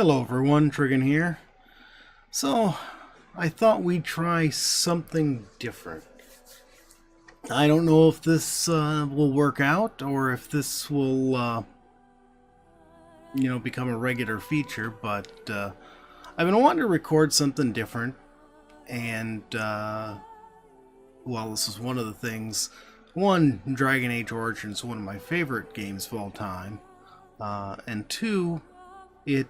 Hello everyone, Trigon here. So, I thought we'd try something different. I don't know if this will work out or if this will, become a regular feature, but I've been wanting to record something different, and, this is one of the things. One, Dragon Age Origins is one of my favorite games of all time, and two, it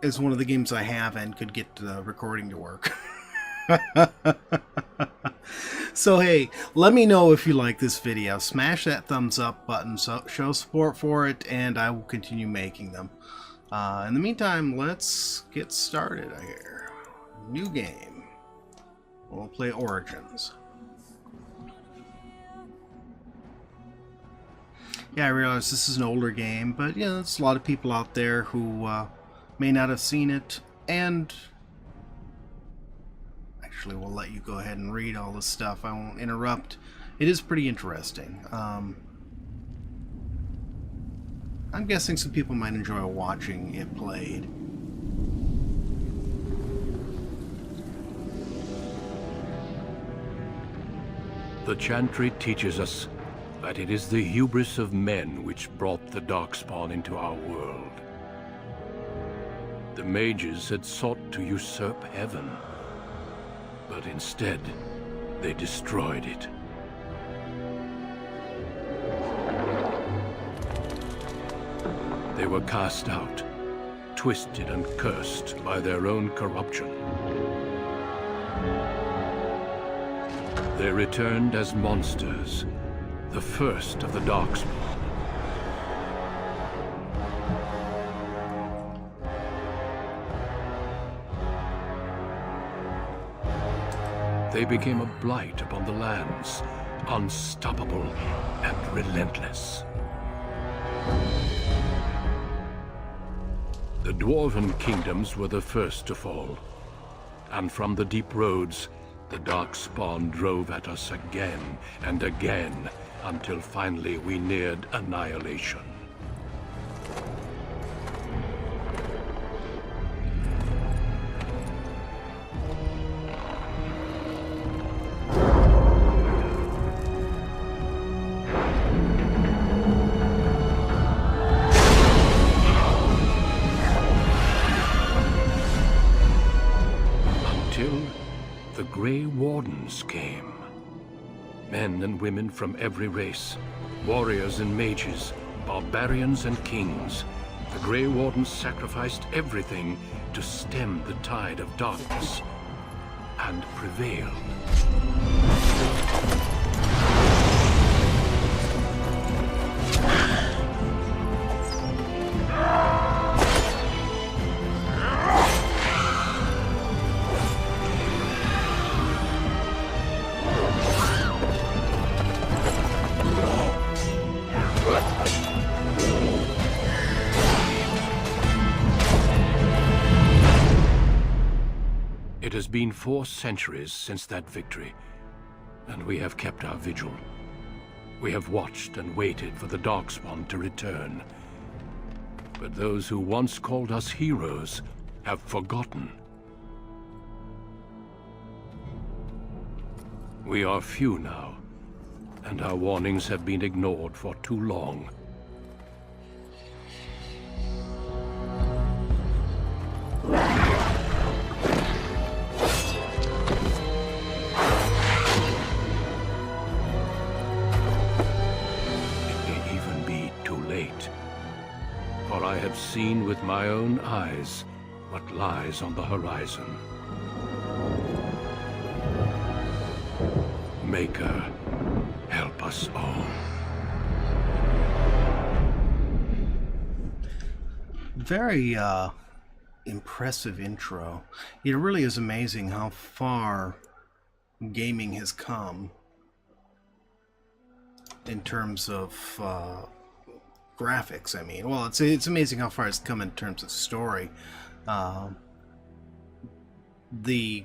is one of the games I have and could get the recording to work. So hey, let me know if you like this video. Smash that thumbs up button, so show support for it, and I will continue making them. In the meantime, let's get started here. New game. We'll play Origins. Yeah, I realize this is an older game, but yeah, there's a lot of people out there who may not have seen it, and actually we'll let you go ahead and read all this stuff. I won't interrupt. It is pretty interesting. I'm guessing some people might enjoy watching it played. The Chantry teaches us that it is the hubris of men which brought the Darkspawn into our world. The mages had sought to usurp heaven, but instead they destroyed it. They were cast out, twisted and cursed by their own corruption. They returned as monsters, the first of the Darkspawn. They became a blight upon the lands, unstoppable and relentless. The Dwarven kingdoms were the first to fall, and from the deep roads, the Darkspawn drove at us again and again, until finally we neared annihilation. Until the Grey Wardens came. Men and women from every race, warriors and mages, barbarians and kings. The Grey Wardens sacrificed everything to stem the tide of darkness, and prevailed. It has been 4 centuries since that victory, and we have kept our vigil. We have watched and waited for the Darkspawn to return. But those who once called us heroes have forgotten. We are few now, and our warnings have been ignored for too long. For I have seen with my own eyes what lies on the horizon. Maker, help us all. Very impressive intro. It really is amazing how far gaming has come in terms of graphics. I mean, well, it's amazing how far it's come in terms of story. The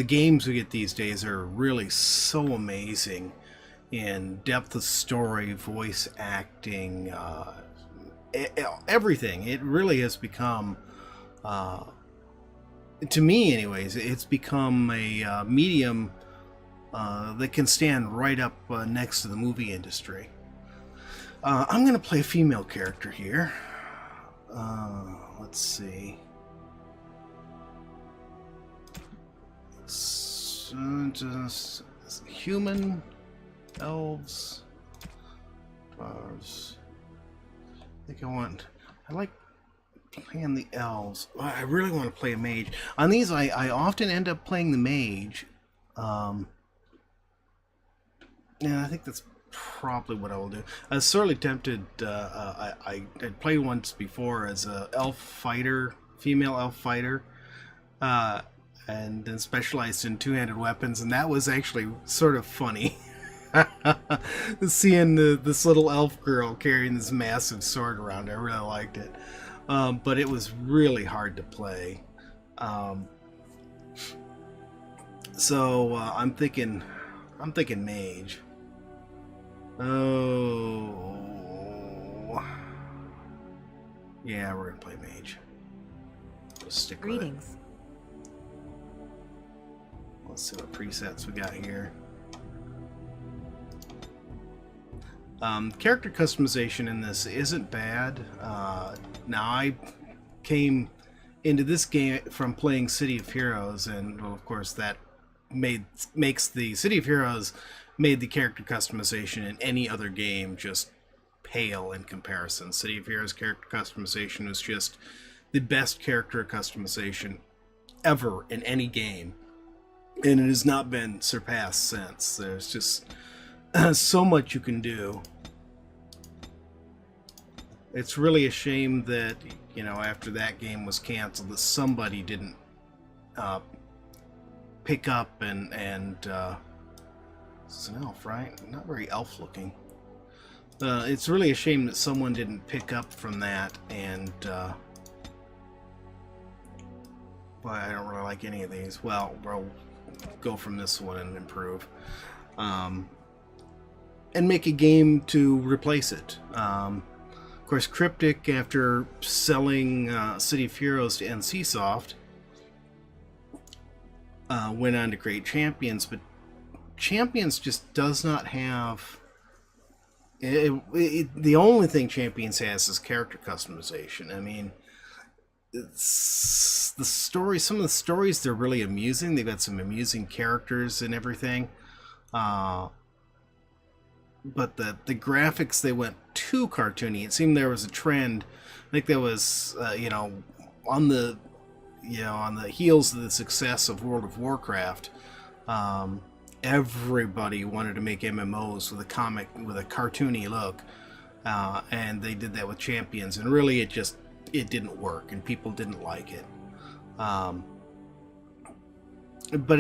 games we get these days are really so amazing in depth of story, voice acting, everything. It really has become, to me anyways, it's become a medium that can stand right up next to the movie industry. I'm going to play a female character here. Let's see. Just human, elves, dwarves. I like playing the elves. I really want to play a mage. On these, I often end up playing the mage. And I think that's probably what I will do. I was sorely tempted. I played once before as a elf fighter, female elf fighter, and then specialized in two-handed weapons, and that was actually sort of funny. Seeing this little elf girl carrying this massive sword around, I really liked it. But it was really hard to play. So I'm thinking mage. Oh, yeah, we're gonna play mage. Just stick with it. Greetings. Let's see what presets we got here. Character customization in this isn't bad. Now, I came into this game from playing City of Heroes, and well, of course that makes the City of Heroes made the character customization in any other game just pale in comparison. City of Heroes character customization was just the best character customization ever in any game, and it has not been surpassed since. There's just so much you can do. It's really a shame that, you know, after that game was canceled, that somebody didn't pick up and this is an elf, right? Not very elf looking. It's really a shame that someone didn't pick up from that, and well, I don't really like any of these. Well, we'll go from this one and improve. And make a game to replace it. Of course, Cryptic, after selling City of Heroes to NCSoft, went on to create Champions, but Champions just does not have... the only thing Champions has is character customization. I mean, it's the story. Some of the stories, they're really amusing. They've got some amusing characters and everything. But the graphics, they went too cartoony. It seemed there was a trend. I think there was, on the heels of the success of World of Warcraft, everybody wanted to make MMOs with a cartoony look, and they did that with Champions, and really it didn't work, and people didn't like it. But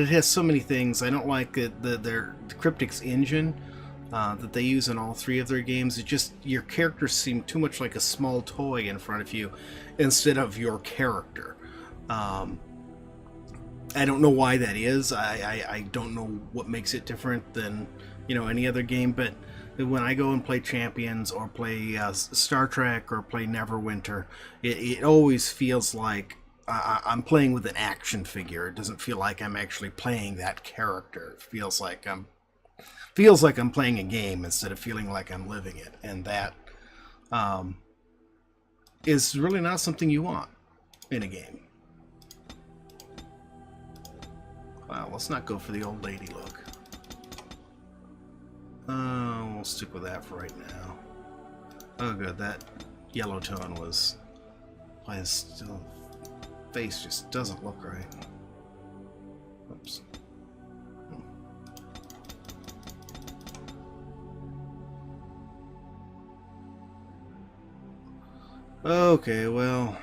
it has so many things. I don't like the Cryptic's engine that they use in all three of their games. Your characters seem too much like a small toy in front of you instead of your character. I don't know why that is. I don't know what makes it different than any other game, but when I go and play Champions or play Star Trek or play Neverwinter, it always feels like I'm playing with an action figure. It doesn't feel like I'm actually playing that character. It feels like I'm playing a game instead of feeling like I'm living it, and that is really not something you want in a game. Well, let's not go for the old lady look. We'll stick with that for right now. Oh good, that yellow tone was... my face just doesn't look right. Oops. Okay, well,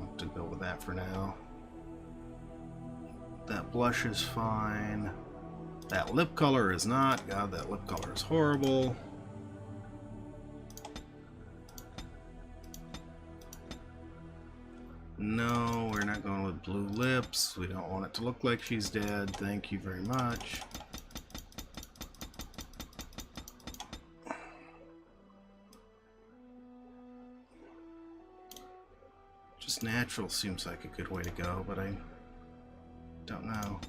I'll have to go with that for now. That blush is fine. That lip color is not. God, that lip color is horrible. No, we're not going with blue lips. We don't want it to look like she's dead. Thank you very much. natural seems like a good way to go, but I don't know.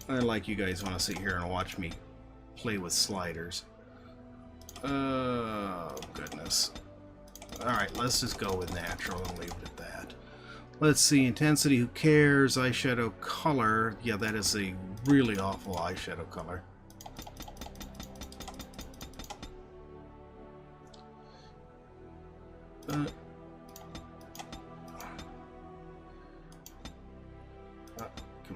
I like you guys want to sit here and watch me play with sliders. Oh, goodness. Alright, let's just go with natural and leave it at that. Let's see, intensity, who cares? Eyeshadow color. Yeah, that is a really awful eyeshadow color. Come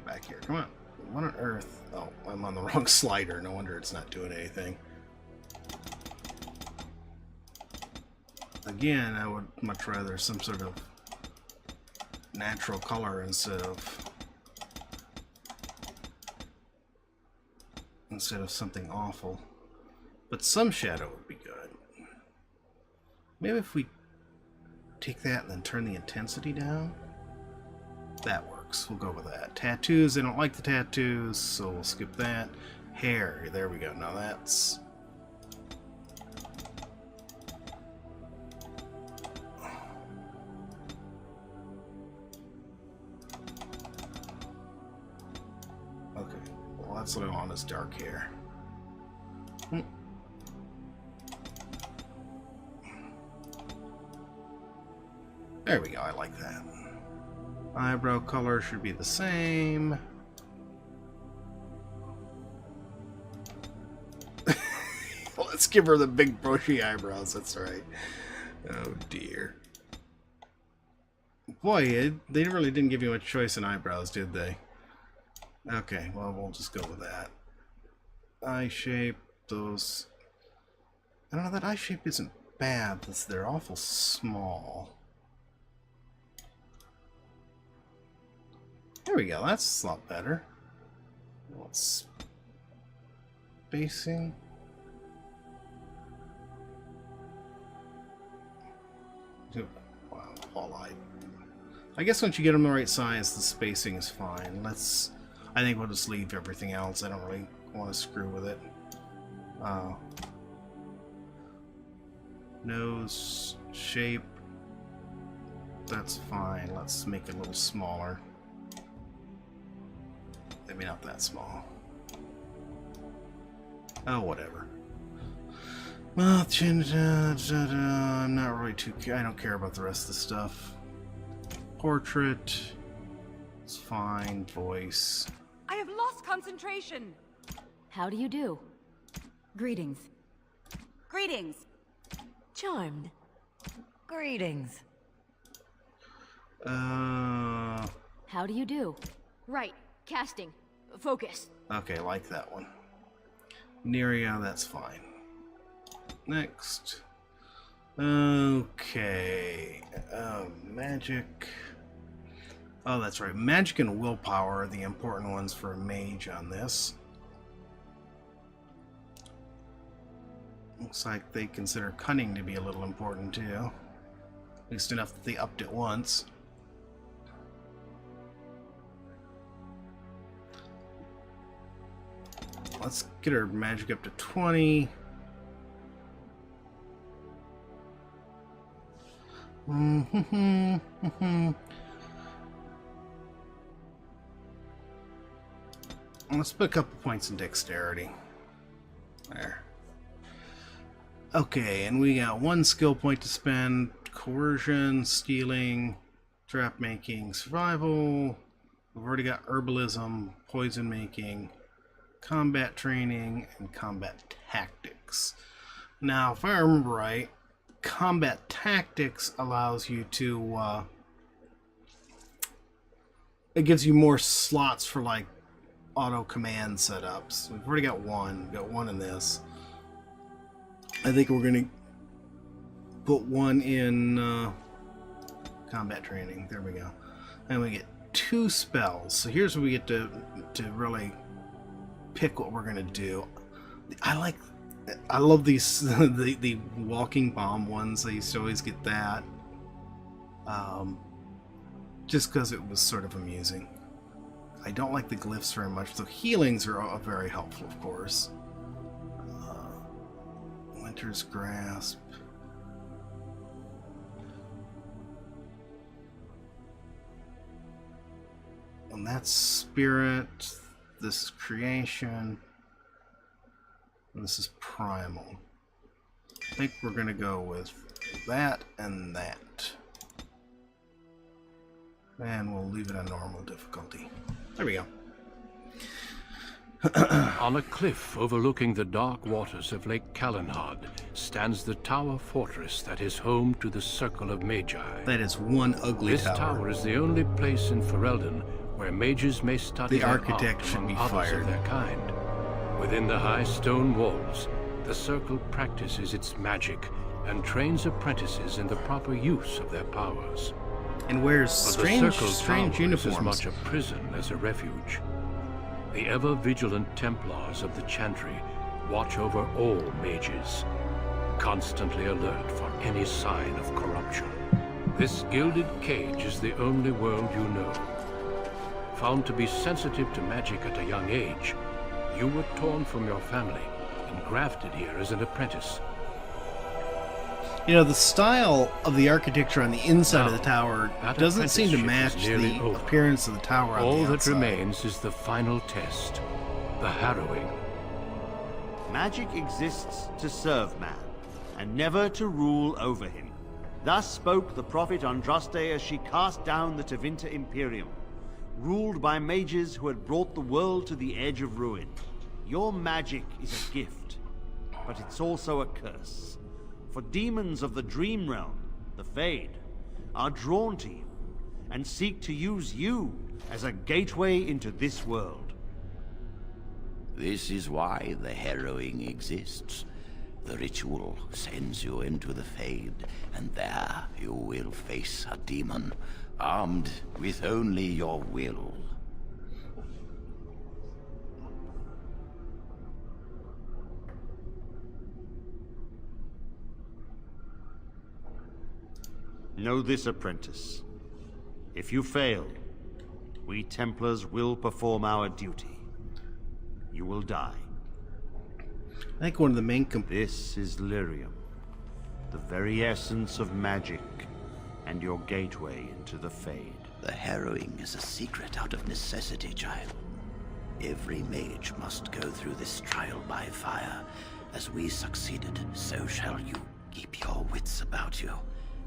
back here. Come on. What on earth? Oh, I'm on the wrong slider. No wonder it's not doing anything. Again, I would much rather some sort of natural color instead of something awful. But some shadow would be good. Maybe if we take that and then turn the intensity down? That works. We'll go with that. Tattoos, I don't like the tattoos, so we'll skip that. Hair, there we go. Now that's... Okay, well that's what I want is dark hair. There we go, I like that. Eyebrow color should be the same. Let's give her the big bushy eyebrows, that's right. Oh dear. Boy, they really didn't give you much choice in eyebrows, did they? Okay, well, we'll just go with that. Eye shape, those... I don't know, that eye shape isn't bad, they're awful small. There we go, that's a lot better. What's spacing? Wow, all-eyed. I guess once you get them the right size, the spacing is fine. I think we'll just leave everything else. I don't really want to screw with it. Nose shape. That's fine. Let's make it a little smaller. Maybe not that small. Oh, whatever. Mouth, chin, I'm not really I don't care about the rest of the stuff. Portrait. It's fine. Voice. I have lost concentration. How do you do? Greetings. Greetings. Charmed. Greetings. How do you do? Right. Casting. Focus. Okay, like that one. Neria, that's fine. Next. Okay. Magic. Oh, that's right. Magic and willpower are the important ones for a mage on this. Looks like they consider cunning to be a little important too. At least enough that they upped it once. Let's get our magic up to 20. Let's put a couple points in dexterity. There. Okay, and we got one skill point to spend. Coercion, stealing, trap making, survival. We've already got herbalism, poison making, combat training, and combat tactics. Now, if I remember right, combat tactics allows you to, it gives you more slots for, like, auto command setups. We've already got one. We've got one in this. I think we're going to put one in combat training. There we go. And we get 2 spells. So here's where we get to really pick what we're going to do. I love these the walking bomb ones. I used to always get that. Just because it was sort of amusing. I don't like the glyphs very much, so healings are very helpful, of course. Winter's Grasp. And that's Spirit. This is Creation. And this is Primal. I think we're going to go with that and that. And we'll leave it on normal difficulty. There we go. On a cliff overlooking the dark waters of Lake Kalanhad stands the Tower Fortress that is home to the Circle of Magi. That is one ugly This tower. tower is the only place in Ferelden where mages may study The their architect art should among be others fired. of their kind. Within the high stone walls, the Circle practices its magic and trains apprentices in the proper use of their powers. And wears But strange the Circle Tower uniforms. is as much a prison as a refuge. The ever-vigilant Templars of the Chantry watch over all mages, constantly alert for any sign of corruption. This gilded cage is the only world you know. Found to be sensitive to magic at a young age, you were torn from your family and grafted here as an apprentice. You know, the style of the architecture on the inside of the Now, tower that doesn't seem to apprenticeship match is nearly the over. appearance of the tower on All the that outside. remains is the final test, the Harrowing. Magic exists to serve man, and never to rule over him. Thus spoke the prophet Andraste as she cast down the Tevinter Imperium, ruled by mages who had brought the world to the edge of ruin. Your magic is a gift, but it's also a curse. For demons of the Dream Realm, the Fade, are drawn to you, and seek to use you as a gateway into this world. This is why the Harrowing exists. The ritual sends you into the Fade, and there you will face a demon, armed with only your will. Know this, apprentice. If you fail, we Templars will perform our duty. You will die. I think one of the main This is Lyrium, the very essence of magic, and your gateway into the Fade. The Harrowing is a secret out of necessity, child. Every mage must go through this trial by fire. As we succeeded, so shall you. Keep your wits about you.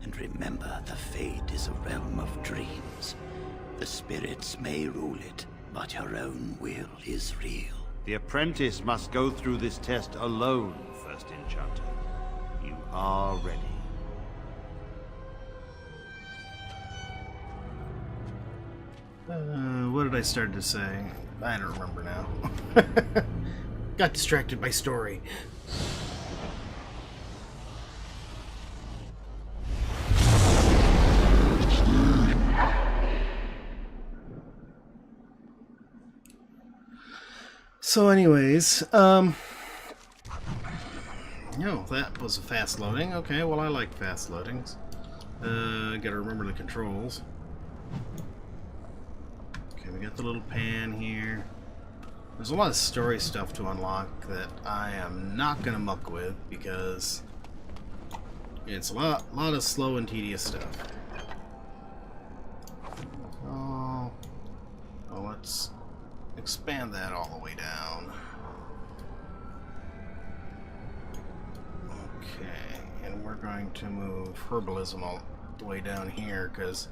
And remember, the Fade is a realm of dreams. The spirits may rule it, but your own will is real. The apprentice must go through this test alone, First Enchanter. You are ready. what did I start to say? I don't remember now. Got distracted by story. So anyways, no, that was a fast loading. Okay, well I like fast loadings. Gotta remember the controls. Okay, we got the little pan here. There's a lot of story stuff to unlock that I am not gonna muck with because it's a lot of slow and tedious stuff. Oh, well, let's expand that all the way down. Okay, and we're going to move herbalism all the way down here because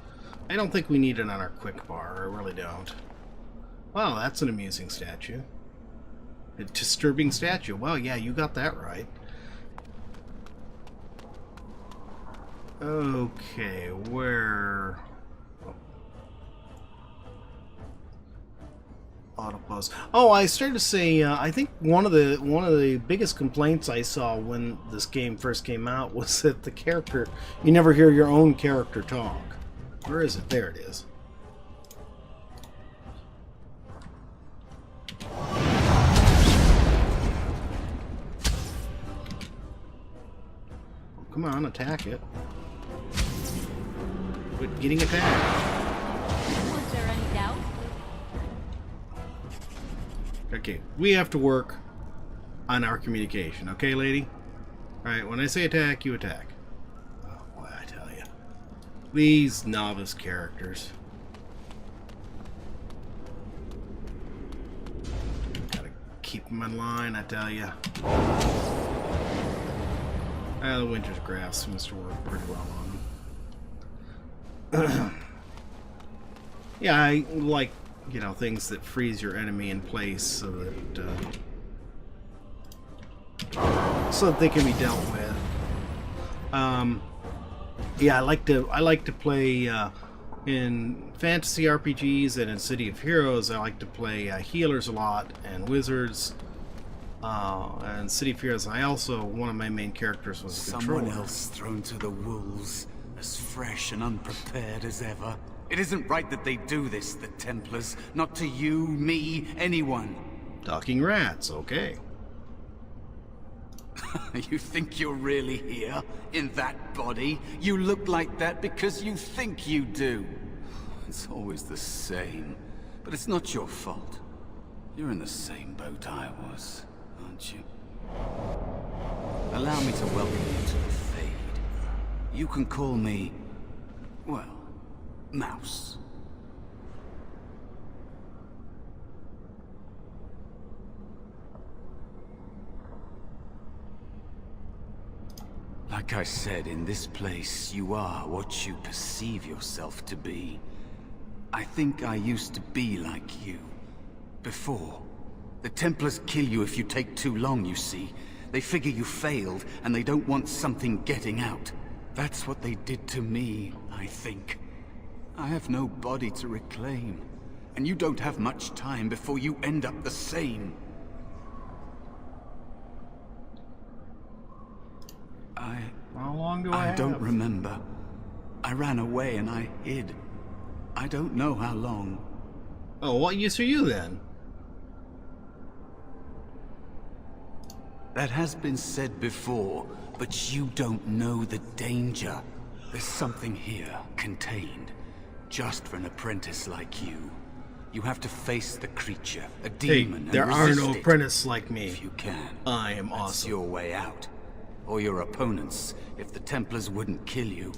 I don't think we need it on our quick bar. I really don't. Wow, that's an amusing statue. A disturbing statue. Well, yeah, you got that right. Okay, where... Autopause. Oh, I started to say. I think one of the biggest complaints I saw when this game first came out was that the character, you never hear your own character talk. Where is it? There it is. Come on, attack it. Quit getting attacked. Was there any doubt? Okay, we have to work on our communication, okay, lady? Alright, when I say attack, you attack. Oh boy, I tell you. These novice characters. Gotta keep them in line, I tell you. The Winter's Grass seems to work pretty well on them. Yeah, I like, you know, things that freeze your enemy in place so that they can be dealt with. Yeah, I like to play in fantasy RPGs and in City of Heroes. I like to play healers a lot and wizards. And City of Heroes, one of my main characters was a controller. Someone else thrown to the wolves, as fresh and unprepared as ever. It isn't right that they do this, the Templars. Not to you, me, anyone. Talking rats, okay. You think you're really here? In that body? You look like that because you think you do. It's always the same. But it's not your fault. You're in the same boat I was, aren't you? Allow me to welcome you to the Fade. You can call me, well, Mouse. Like I said, in this place, you are what you perceive yourself to be. I think I used to be like you. Before. The Templars kill you if you take too long, you see. They figure you failed, and they don't want something getting out. That's what they did to me, I think. I have no body to reclaim, and you don't have much time before you end up the same. How long do I have? I don't remember. I ran away and I hid. I don't know how long. Oh, what use are you then? That has been said before, but you don't know the danger. There's something here, contained, just for an apprentice like you. You have to face the creature, a demon, Hey, there and are resist no it, apprentice like me. if you can. I am That's awesome. your way out. Or your opponents, if the Templars wouldn't kill you.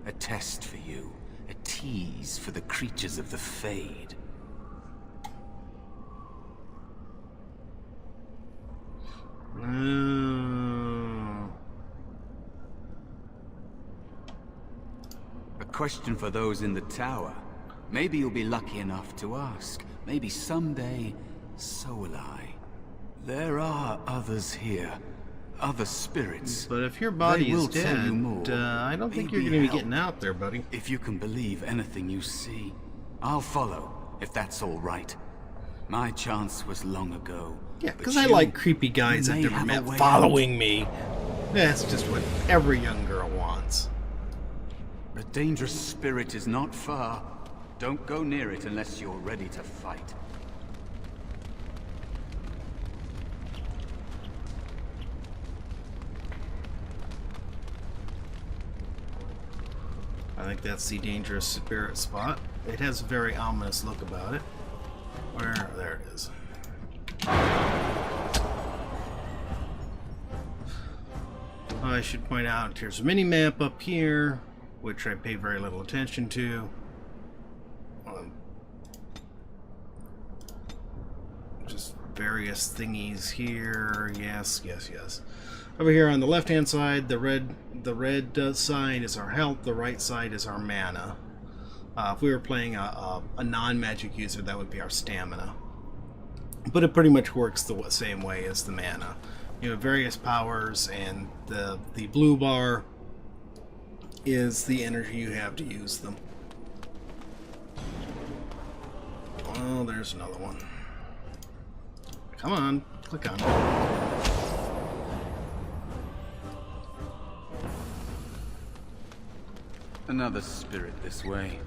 A test for you. A tease for the creatures of the Fade. A question for those in the tower. Maybe you'll be lucky enough to ask. Maybe someday, so will I. There are others here. Other spirits. But if your body They is will tell dead, you more. I don't think you're Maybe going to be help. getting out there, buddy. If you can believe anything you see, I'll follow, if that's all right. My chance was long ago. Yeah, but because I you- like creepy guys you I've may never have a met way following me. That's just what every young girl wants. out. A dangerous spirit is not far. Don't go near it unless you're ready to fight. I think that's the dangerous spirit spot. It has a very ominous look about it. There it is. I should point out there's a mini map up here, which I pay very little attention to. Just various thingies here. Yes. Over here on the left-hand side, the red side is our health. The right side is our mana. If we were playing a non-magic user, that would be our stamina. But it pretty much works the same way as the mana. You have various powers, and the blue bar is the energy you have to use them. Oh, there's another one. Come on, click on it. Another spirit this way.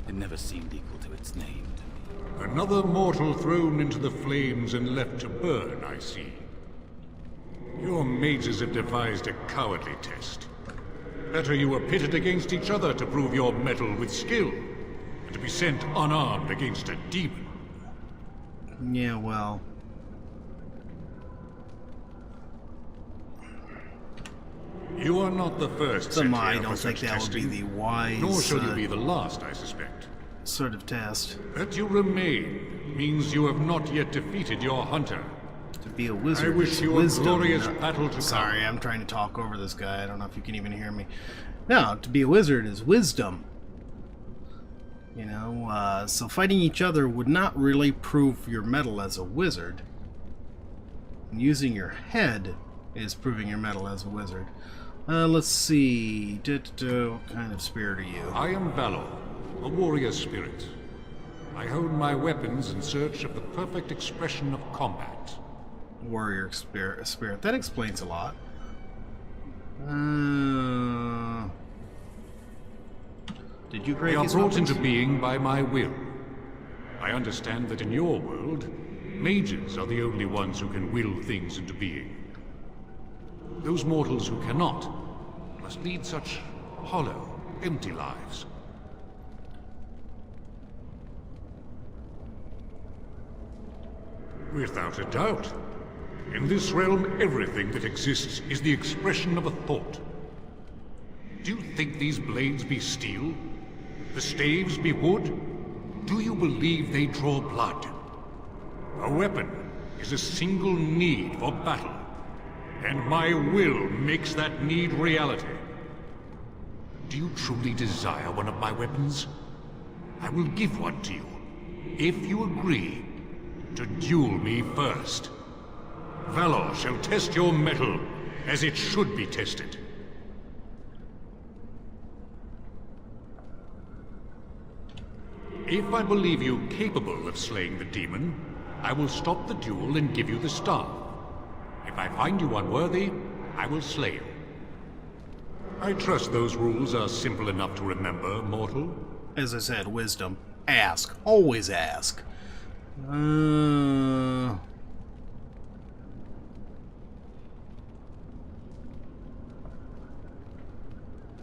It never seemed equal to its name to me. Another mortal thrown into the flames and left to burn, I see. Your mages have devised a cowardly test. Better you were pitted against each other to prove your mettle with skill, and to be sent unarmed against a demon. Yeah, well. You are not the first. I don't think that would be the wise. Nor shall you be the last, I suspect. Sort of test. That you remain means you have not yet defeated your hunter. To be a wizard, I wish is you wisdom. a glorious battle to Sorry, come. I'm trying to talk over this guy. I don't know if you can even hear me. No, to be a wizard is wisdom. You know, so fighting each other would not really prove your mettle as a wizard. And using your head is proving your mettle as a wizard. Let's see. What kind of spirit are you? I am Valor, a warrior spirit. I hone my weapons in search of the perfect expression of combat. Warrior spirit. That explains a lot. Did you create They are these brought weapons? into being by my will. I understand that in your world, mages are the only ones who can will things into being. Those mortals who cannot must lead such hollow, empty lives. Without a doubt. In this realm, everything that exists is the expression of a thought. Do you think these blades be steel? The staves be wood? Do you believe they draw blood? A weapon is a single need for battle, and my will makes that need reality. Do you truly desire one of my weapons? I will give one to you, if you agree to duel me first. Valor shall test your mettle as it should be tested. If I believe you capable of slaying the demon, I will stop the duel and give you the staff. If I find you unworthy, I will slay you. I trust those rules are simple enough to remember, mortal. As I said, wisdom. Ask. Always ask.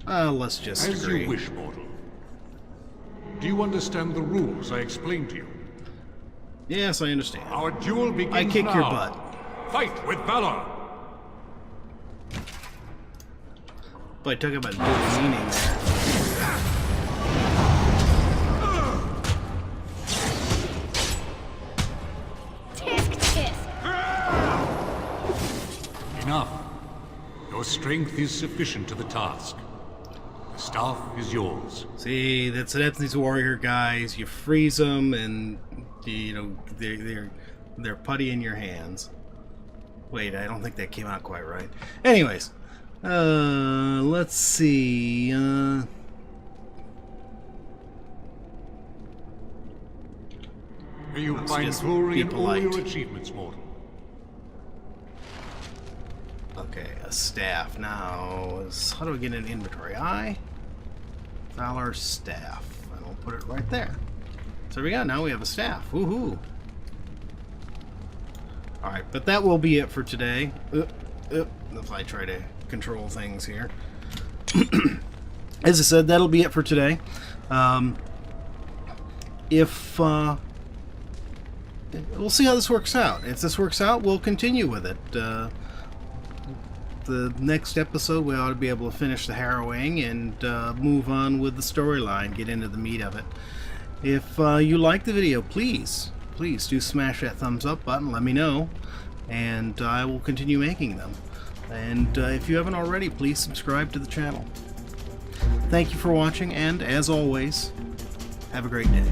Let's just As agree. you wish, mortal. Do you understand the rules I explained to you? Yes, I understand. Our duel begins I kick now. your butt. Fight with valor! But I took about good meaning there. Tisk tisk. Enough. Your strength is sufficient to the task. The staff is yours. See, that's these warrior guys. You freeze them, and you know they're putty in your hands. Wait, I don't think that came out quite right. Anyways, let's see. May you Let's find just glory be in all polite. your achievements, mortal. Okay, a staff. Now, how do I get an inventory? Valor staff. And we'll put it right there. So there we go. Now we have a staff. Woohoo! Alright, but that will be it for today. If I try to control things here. As I said, that'll be it for today. We'll see how this works out. If this works out, we'll continue with it. The next episode, we ought to be able to finish the Harrowing and move on with the storyline, get into the meat of it. If you like the video, please do smash that thumbs up button, let me know, and I will continue making them. And if you haven't already, please subscribe to the channel. Thank you for watching, and as always, have a great day.